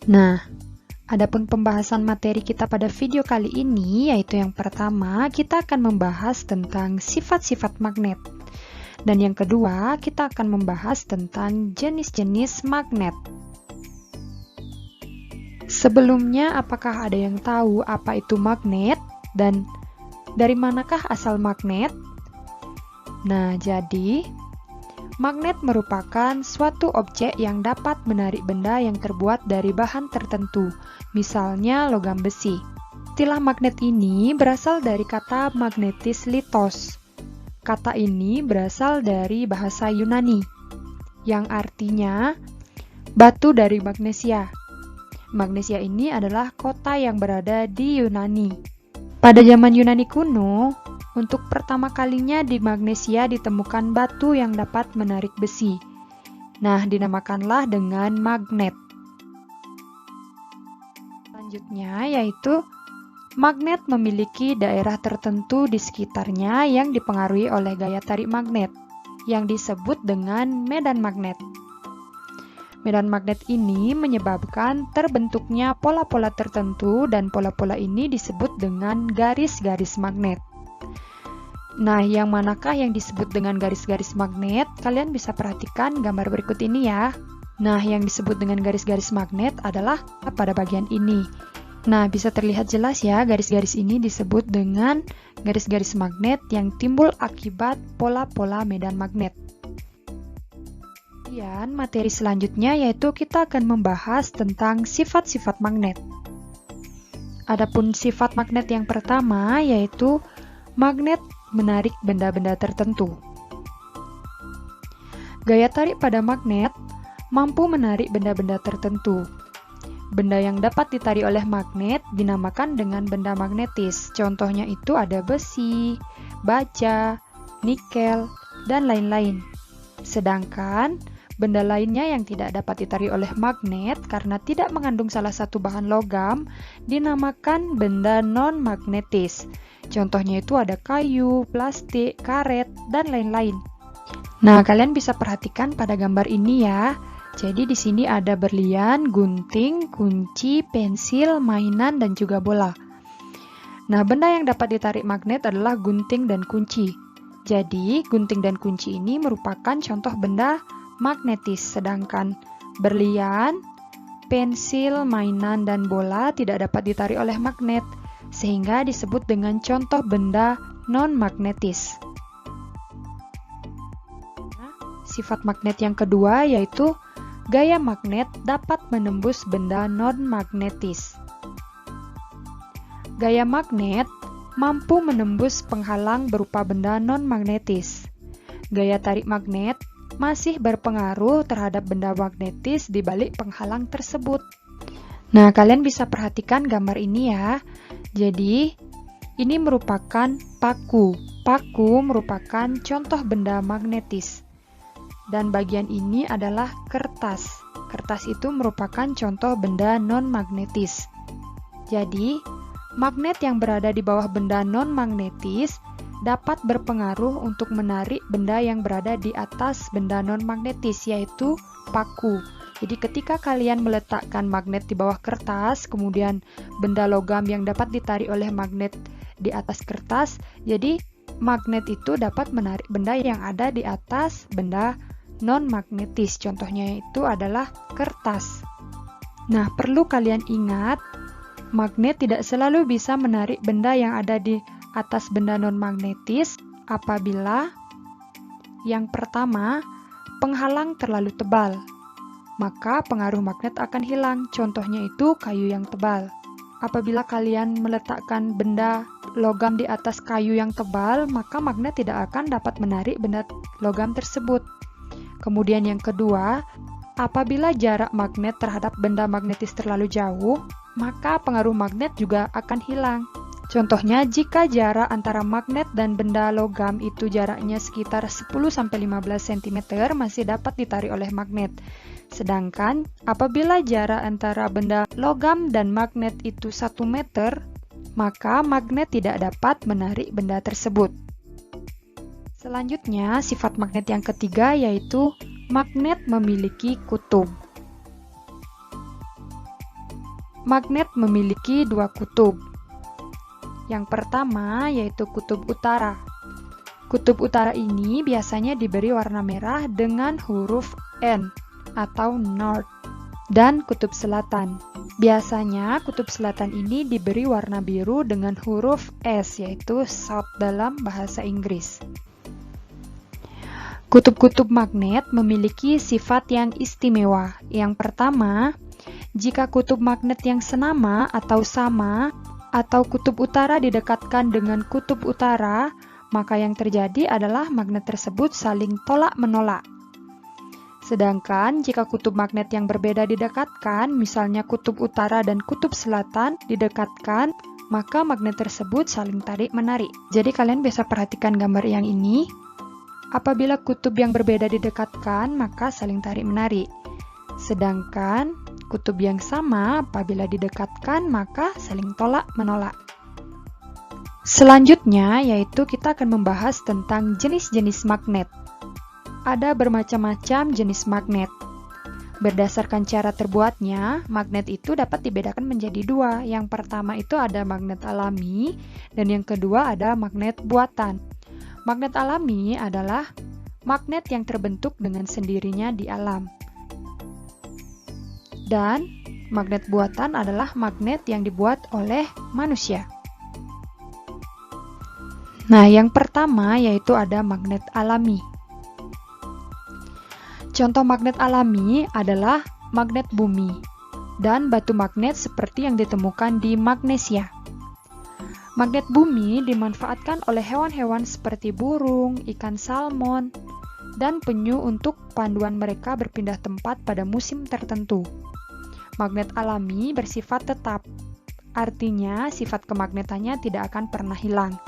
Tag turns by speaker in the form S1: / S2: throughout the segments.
S1: Nah, adapun pembahasan materi kita pada video kali ini, yaitu yang pertama, kita akan membahas tentang sifat-sifat magnet. Dan yang kedua, kita akan membahas tentang jenis-jenis magnet. Sebelumnya, apakah ada yang tahu apa itu magnet dan dari manakah asal magnet? Nah, jadi magnet merupakan suatu objek yang dapat menarik benda yang terbuat dari bahan tertentu, misalnya logam besi. Istilah magnet ini berasal dari kata magnetis litos. Kata ini berasal dari bahasa Yunani, yang artinya batu dari magnesia. Magnesia ini adalah kota yang berada di Yunani. Pada zaman Yunani kuno, untuk pertama kalinya di Magnesia ditemukan batu yang dapat menarik besi. Nah, dinamakanlah dengan magnet. Selanjutnya yaitu magnet memiliki daerah tertentu di sekitarnya yang dipengaruhi oleh gaya tarik magnet, yang disebut dengan medan magnet. Medan magnet ini menyebabkan terbentuknya pola-pola tertentu dan pola-pola ini disebut dengan garis-garis magnet. Nah, yang manakah yang disebut dengan garis-garis magnet? Kalian bisa perhatikan gambar berikut ini ya. Nah, yang disebut dengan garis-garis magnet adalah pada bagian ini. Nah, bisa terlihat jelas ya, garis-garis ini disebut dengan garis-garis magnet yang timbul akibat pola-pola medan magnet. Kemudian, materi selanjutnya yaitu kita akan membahas tentang sifat-sifat magnet. Adapun sifat magnet yang pertama yaitu magnet menarik benda-benda tertentu. Gaya tarik pada magnet mampu menarik benda-benda tertentu. Benda yang dapat ditarik oleh magnet dinamakan dengan benda magnetis. Contohnya itu ada besi, baja, nikel, dan lain-lain. Sedangkan benda lainnya yang tidak dapat ditarik oleh magnet karena tidak mengandung salah satu bahan logam dinamakan benda non-magnetis. Contohnya itu ada kayu, plastik, karet, dan lain-lain. Nah, kalian bisa perhatikan pada gambar ini ya. Jadi di sini ada berlian, gunting, kunci, pensil, mainan, dan juga bola. Nah, benda yang dapat ditarik magnet adalah gunting dan kunci. Jadi, gunting dan kunci ini merupakan contoh benda magnetis, sedangkan berlian, pensil, mainan, dan bola tidak dapat ditarik oleh magnet, sehingga disebut dengan contoh benda non-magnetis. Nah, sifat magnet yang kedua yaitu gaya magnet dapat menembus benda non-magnetis. Gaya magnet mampu menembus penghalang berupa benda non-magnetis. Gaya tarik magnet masih berpengaruh terhadap benda magnetis di balik penghalang tersebut. Nah, kalian bisa perhatikan gambar ini ya. Jadi, ini merupakan paku. Paku merupakan contoh benda magnetis. Dan bagian ini adalah kertas. Kertas itu merupakan contoh benda non-magnetis. Jadi, magnet yang berada di bawah benda non-magnetis dapat berpengaruh untuk menarik benda yang berada di atas benda non-magnetis, yaitu paku. Jadi ketika kalian meletakkan magnet di bawah kertas, kemudian benda logam yang dapat ditarik oleh magnet di atas kertas, jadi magnet itu dapat menarik benda yang ada di atas benda non-magnetis. Contohnya itu adalah kertas. Nah, perlu kalian ingat, magnet tidak selalu bisa menarik benda yang ada di atas benda non-magnetis apabila yang pertama, penghalang terlalu tebal, maka pengaruh magnet akan hilang. Contohnya itu kayu yang tebal. Apabila kalian meletakkan benda logam di atas kayu yang tebal, maka magnet tidak akan dapat menarik benda logam tersebut. Kemudian yang kedua, apabila jarak magnet terhadap benda magnetis terlalu jauh, maka pengaruh magnet juga akan hilang. Contohnya, jika jarak antara magnet dan benda logam itu jaraknya sekitar 10-15 cm masih dapat ditarik oleh magnet. Sedangkan, apabila jarak antara benda logam dan magnet itu 1 meter, maka magnet tidak dapat menarik benda tersebut. Selanjutnya, sifat magnet yang ketiga yaitu magnet memiliki kutub. Magnet memiliki dua kutub. Yang pertama yaitu kutub utara. Kutub utara ini biasanya diberi warna merah dengan huruf N atau North. Dan kutub selatan. Biasanya kutub selatan ini diberi warna biru dengan huruf S, yaitu South dalam bahasa Inggris. Kutub-kutub magnet memiliki sifat yang istimewa. Yang pertama, jika kutub magnet yang senama atau sama, atau kutub utara didekatkan dengan kutub utara, maka yang terjadi adalah magnet tersebut saling tolak-menolak. Sedangkan jika kutub magnet yang berbeda didekatkan, misalnya kutub utara dan kutub selatan didekatkan, maka magnet tersebut saling tarik-menarik. Jadi kalian bisa perhatikan gambar yang ini. Apabila kutub yang berbeda didekatkan, maka saling tarik-menarik. Sedangkan kutub yang sama apabila didekatkan, maka saling tolak-menolak. Selanjutnya yaitu kita akan membahas tentang jenis-jenis magnet. Ada bermacam-macam jenis magnet. Berdasarkan cara terbuatnya, magnet itu dapat dibedakan menjadi dua. Yang pertama itu ada magnet alami, dan yang kedua ada magnet buatan. Magnet alami adalah magnet yang terbentuk dengan sendirinya di alam. Dan magnet buatan adalah magnet yang dibuat oleh manusia. Nah, yang pertama yaitu ada magnet alami. Contoh magnet alami adalah magnet bumi dan batu magnet seperti yang ditemukan di Magnesia. Magnet bumi dimanfaatkan oleh hewan-hewan seperti burung, ikan salmon, dan penyu untuk panduan mereka berpindah tempat pada musim tertentu. Magnet alami bersifat tetap, artinya sifat kemagnetannya tidak akan pernah hilang.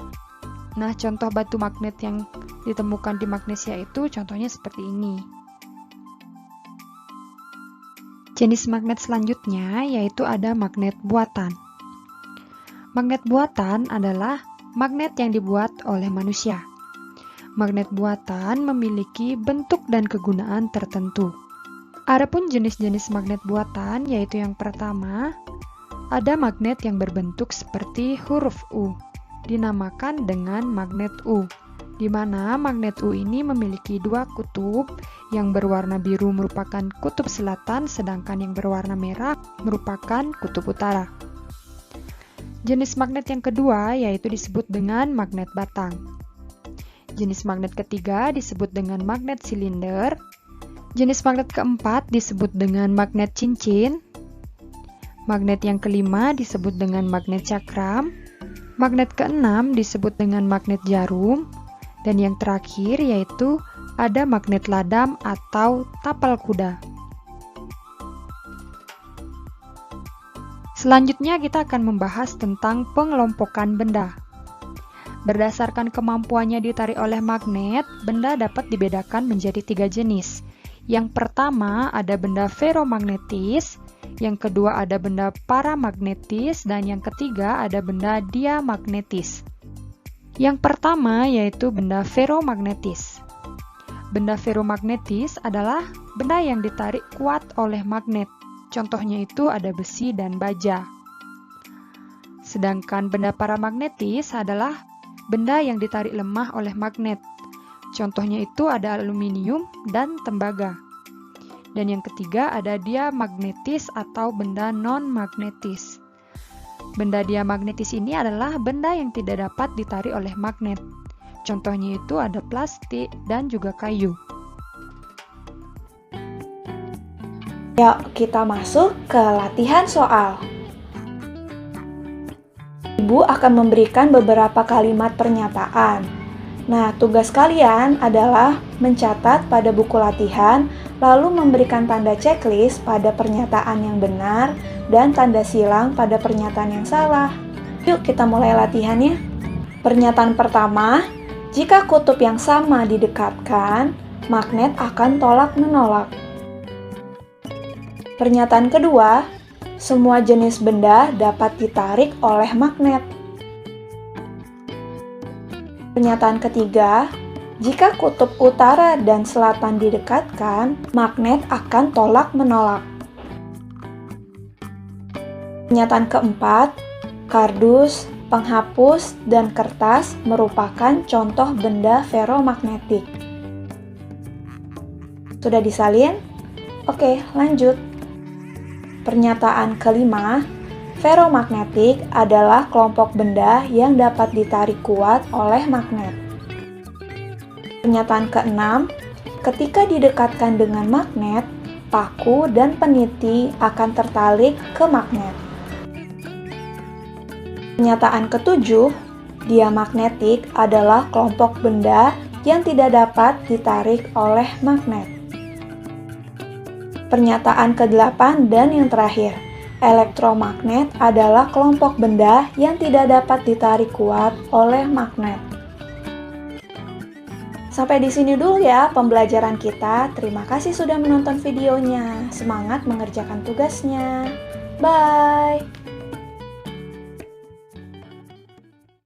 S1: Nah, contoh batu magnet yang ditemukan di Magnesia itu contohnya seperti ini. Jenis magnet selanjutnya yaitu ada magnet buatan. Magnet buatan adalah magnet yang dibuat oleh manusia. Magnet buatan memiliki bentuk dan kegunaan tertentu. Adapun jenis-jenis magnet buatan yaitu yang pertama, ada magnet yang berbentuk seperti huruf U, dinamakan dengan magnet U, di mana magnet U ini memiliki dua kutub. Yang berwarna biru merupakan kutub selatan, sedangkan yang berwarna merah merupakan kutub utara. Jenis magnet yang kedua yaitu disebut dengan magnet batang. Jenis magnet ketiga disebut dengan magnet silinder. Jenis magnet keempat disebut dengan magnet cincin. Magnet yang kelima disebut dengan magnet cakram. Magnet keenam disebut dengan magnet jarum. Dan yang terakhir yaitu ada magnet ladam atau tapal kuda. Selanjutnya kita akan membahas tentang pengelompokan benda. Berdasarkan kemampuannya ditarik oleh magnet, benda dapat dibedakan menjadi tiga jenis. Yang pertama ada benda feromagnetis, yang kedua ada benda paramagnetis, dan yang ketiga ada benda diamagnetis. Yang pertama yaitu benda feromagnetis. Benda feromagnetis adalah benda yang ditarik kuat oleh magnet. Contohnya itu ada besi dan baja. Sedangkan benda paramagnetis adalah benda yang ditarik lemah oleh magnet. Contohnya itu ada aluminium dan tembaga. Dan yang ketiga ada diamagnetis atau benda non-magnetis. Benda diamagnetis ini adalah benda yang tidak dapat ditarik oleh magnet. Contohnya itu ada plastik dan juga kayu.
S2: Yuk, kita masuk ke latihan soal. Ibu akan memberikan beberapa kalimat pernyataan. Nah, tugas kalian adalah mencatat pada buku latihan, lalu memberikan tanda checklist pada pernyataan yang benar dan tanda silang pada pernyataan yang salah. Yuk, kita mulai latihannya. Pernyataan pertama, jika kutub yang sama didekatkan, magnet akan tolak-menolak. Pernyataan kedua, semua jenis benda dapat ditarik oleh magnet. Pernyataan ketiga, jika kutub utara dan selatan didekatkan, magnet akan tolak-menolak. Pernyataan keempat, kardus, penghapus, dan kertas merupakan contoh benda ferromagnetik. Sudah disalin? Oke, lanjut. Pernyataan kelima, ferromagnetik adalah kelompok benda yang dapat ditarik kuat oleh magnet. Pernyataan keenam, ketika didekatkan dengan magnet, paku dan peniti akan tertalik ke magnet. Pernyataan ketujuh, diamagnetik adalah kelompok benda yang tidak dapat ditarik oleh magnet. Pernyataan ke-8 dan yang terakhir, elektromagnet adalah kelompok benda yang tidak dapat ditarik kuat oleh magnet. Sampai di sini dulu ya pembelajaran kita. Terima kasih sudah menonton videonya. Semangat mengerjakan tugasnya. Bye!